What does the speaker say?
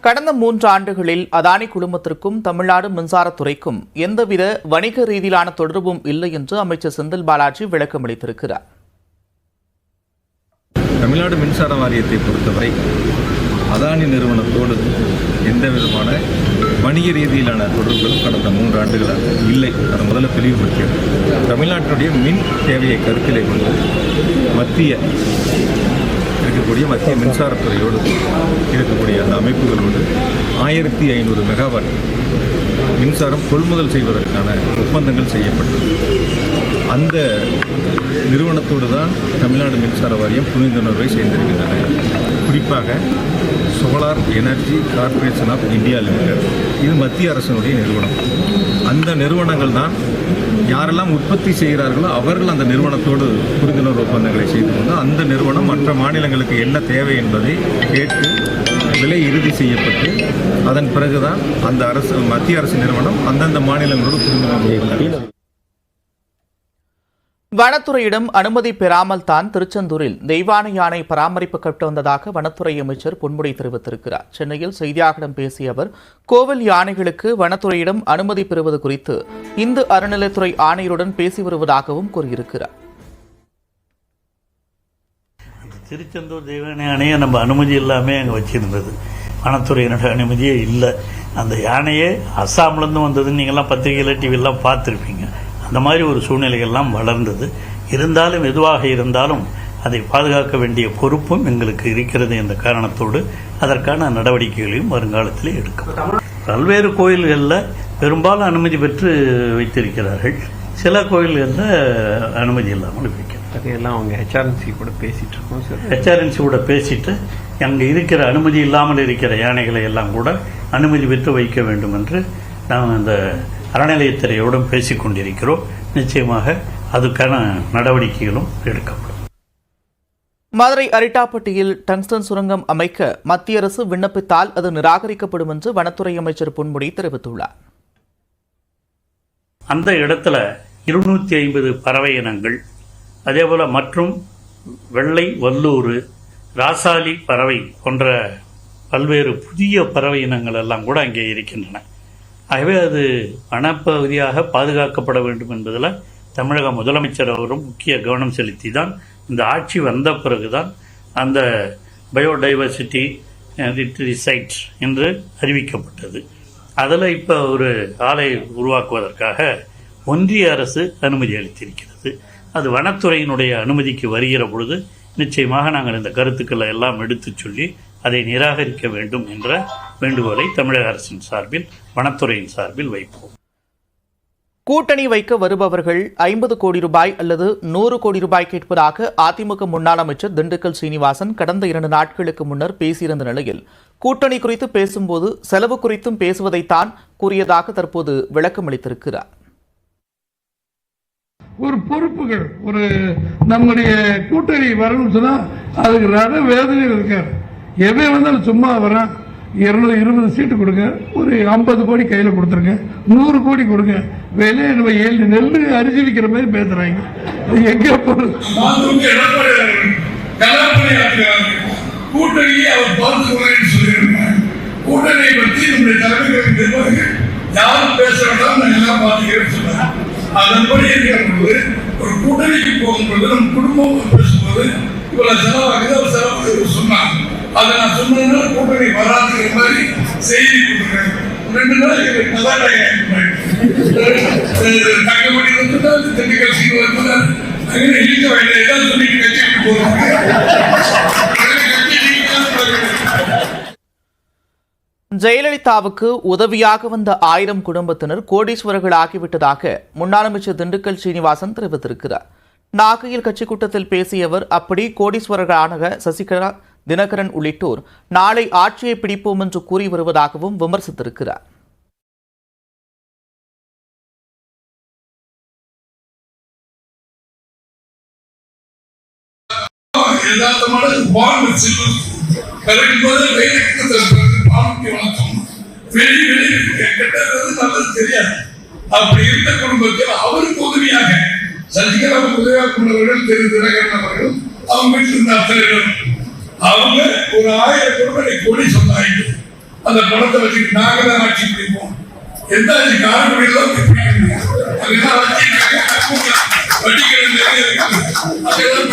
கடந்த 3 ஆண்டுகளில் அதானி குழுமத்திற்கும் தமிழ்நாடு மின்சாரத்துறைக்கும் எந்தவித வணிக ரீதியிலான தொடர்பும் இல்லை என்று அமைச்சர் செந்தில் பாலாஜி விளக்கமளித்திருக்கிறார். தமிழ்நாடு மின்சார வாரியத்தை பொறுத்தவரை அதானி நிறுவனத்தோடு எந்தவிதமான வணிக ரீதியிலான தொடர்புகளும் கடந்த 3 ஆண்டுகளாக இல்லை. அதை முதல்ல தெளிவுபடுத்தியது. தமிழ்நாட்டினுடைய மின் தேவையை கருத்திலே கொண்டு மத்திய மின்சாரத்துறையோடு இருக்கக்கூடிய அந்த அமைப்புகளோடு 1500 மெகாவாட் மின்சாரம் கொள்முதல் செய்வதற்கான ஒப்பந்தங்கள் செய்யப்பட்டது. அந்த நிறுவனத்தோடு தான் தமிழ்நாடு மின்சார வாரியம் புரிந்துணர்வை செய்திருக்கின்றன. குறிப்பாக solar energy corporation of India limited, இது மத்திய அரசினுடைய நிறுவனம். அந்த நிறுவனங்கள் தான் யாரெல்லாம் உற்பத்தி செய்கிறார்களோ அவர்கள் அந்த நிறுவனத்தோடு புரிந்துணர்வு ஒப்பந்தங்களை செய்து கொண்டு அந்த நிறுவனம் மற்ற மாநிலங்களுக்கு என்ன தேவை என்பதை கேட்டு விலை இறுதி செய்யப்பட்டு அதன் பிறகுதான் அந்த மத்திய அரசு நிறுவனம் அந்தந்த மாநிலங்களோடு புரிந்துணர்வு. வனத்துறையிடம் அனுமதி பெறாமல் தான் திருச்செந்தூரில் தெய்வானை யானை பராமரிக்கப்பட்டு வந்ததாக வனத்துறை அமைச்சர் பொன்முடி தெரிவித்திருக்கிறார். சென்னையில் செய்தியாளர்களிடம் பேசிய அவர், கோவில் யானைகளுக்கு வனத்துறையிடம் அனுமதி பெறுவது குறித்து இந்து அறநிலைத்துறை ஆணையருடன் பேசி வருவதாகவும் கூறியிருக்கிறார். திருச்செந்தூர் தெய்வானை யானையை நம்ம அனுமதி இல்லாமல் அங்கே வச்சிருந்தது. வனத்துறையினுடைய அனுமதியே இல்லை. அந்த யானையே அஸ்ஸாம்லேருந்து வந்ததுன்னு நீங்கள்லாம் பத்திரிகையில் டிவியெல்லாம் பார்த்துருப்பீங்க. அந்த மாதிரி ஒரு சூழ்நிலைகள்லாம் வளர்ந்தது. இருந்தாலும் எதுவாக இருந்தாலும் அதை பாதுகாக்க வேண்டிய பொறுப்பும் எங்களுக்கு இருக்கிறது என்ற காரணத்தோடு அதற்கான நடவடிக்கைகளையும் வருங்காலத்தில் எடுக்கும். பல்வேறு கோயில்களில் பெரும்பாலும் அனுமதி பெற்று வைத்திருக்கிறார்கள். சில கோயில்களில் அனுமதி இல்லாமல் வைக்கிறார். அதையெல்லாம் அவங்க ஹெச்ஆர்என்சி கூட பேசிட்டு இருக்கோம் சார். ஹெச்ஆர்என்சி கூட பேசிட்டு அங்கே இருக்கிற அனுமதி இல்லாமல் இருக்கிற யானைகளை எல்லாம் கூட அனுமதி பெற்று வைக்க வேண்டும் என்று நாம் அந்த அறநிலையத்துறையோடும் பேசிக் கொண்டிருக்கிறோம். நிச்சயமாக அதுக்கான நடவடிக்கைகளும் எடுக்கப்படும். மதுரை அரிட்டாப்பட்டியில் டங்ஸ்டன் சுரங்கம் அமைக்க மத்திய அரசு விண்ணப்பித்தால் அது நிராகரிக்கப்படும் என்று வனத்துறை அமைச்சர் பொன்முடி தெரிவித்துள்ளார். அந்த இடத்துல 250 பறவை இனங்கள், அதேபோல மற்றும் வெள்ளை வல்லூர், ராசாலி பறவை போன்ற பல்வேறு புதிய பறவை இனங்கள் எல்லாம் கூட அங்கே இருக்கின்றன. ஆகவே அது வனப்பகுதியாக பாதுகாக்கப்பட வேண்டும் என்பதில் தமிழக முதலமைச்சர் அவரும் முக்கிய கவனம் செலுத்தி தான் இந்த ஆட்சி வந்த பிறகுதான் அந்த பயோடைவர்சிட்டி சைட் என்று அறிவிக்கப்பட்டது. அதில் இப்போ ஒரு ஆலை உருவாக்குவதற்காக ஒன்றிய அரசு அனுமதி அளித்திருக்கிறது. அது வனத்துறையினுடைய அனுமதிக்கு வருகிற பொழுது நிச்சயமாக நாங்கள் இந்த கருத்துக்களை எல்லாம் எடுத்து சொல்லி அதை நிராகரிக்க வேண்டும் என்ற வேண்டுகோளை தமிழக அரசின் சார்பில் வனத்துறையின் சார்பில் வைப்போம். கூட்டணி வைக்க வருபவர்கள் 50 கோடி ரூபாய் அல்லது 100 கோடி ரூபாய் கேட்பதாக அதிமுக முன்னாள் அமைச்சர் திண்டுக்கல் சீனிவாசன் கடந்த 2 நாட்களுக்கு முன்னர் பேசியிருந்த நிலையில் கூட்டணி குறித்து பேசும்போது செலவு குறித்தும் பேசுவதைத்தான் கூறியதாக தற்போது விளக்கமளித்திருக்கிறார். ஒரு பொறுப்புகள், ஒரு நம்முடைய கூட்டணி வரணும்னு சொன்னா அதுக்கு நிறைய வேதனைகள் இருக்காரு. எவன் வந்தாலும் சும்மா வரான், 220 சீட்டு கொடுங்க, ஒரு 50 கோடி கையில கொடுத்துருங்க, 100 கோடி கொடுங்க, வெளியே நம்ம 7 நெல்லு அரிசி விற்கிற மாதிரி பேசுறாங்க. எங்க கூட்டணியை அவர் பார்த்து சொல்லியிருக்காங்க. கூட்டணியை பற்றி நம்முடைய தலைமைகள் நிர்வாகிகள் யாரும் பேசுறதா எல்லாம் பார்த்துக்கிறேன்னு சொன்னாங்க. அதன்படி இருக்கிற பொழுது ஒரு கூட்டணிக்கு போகும்போது நம்ம குடும்பம் பேசும்போது இவ்வளவு செலவாகுது, அவர் செலவாகுது சொன்னாங்க. அதை நான் சொன்னதுனால கூட்டணி வராதுங்கிற மாதிரி செய்தி கொடுக்குறேன். 2 நாள் தங்கமணி வந்துட்டால் திண்டுக்கல் சீன் வந்துட்டால் அங்கே இழுக்க வேண்டியதான் சொல்லிட்டு கட்சிக்கு போறாங்க. ஜெயலலிதாவுக்கு உதவியாக வந்த 1000 குடும்பத்தினர் கோடீஸ்வரர்கள் ஆகிவிட்டதாக முன்னாள் அமைச்சர் திண்டுக்கல் சீனிவாசன் தெரிவித்திருக்கிறார். நாகையில் கட்சி கூட்டத்தில் பேசிய அவர், அப்படி கோடீஸ்வரர்களான சசிகலா, தினகரன் உள்ளிட்டோர் நாளை ஆட்சியை பிடிப்போம் என்று கூறி வருவதாகவும் விமர்சித்திருக்கிறார். அப்படி இருந்த குடும்பத்தில் அவருக்கு உதவியாக சசிகலாவுக்கு உதவியாக கொண்டவர்கள் திரு தினகரன் அவர்கள், அவங்க வீட்டில் இருந்த அத்தனைகளும் அவங்க ஒரு 1000 கோடி சொன்னாங்க. அந்த பணத்தை வச்சுட்டு நாங்க தான் ஆட்சி பிடிப்போம். எந்த ஆட்சி காரக்குடியெல்லாம் பிடிக்க முடியாது. அதெல்லாம் வச்சு வட்டிகள் நிறைய இருக்கு. அதெல்லாம்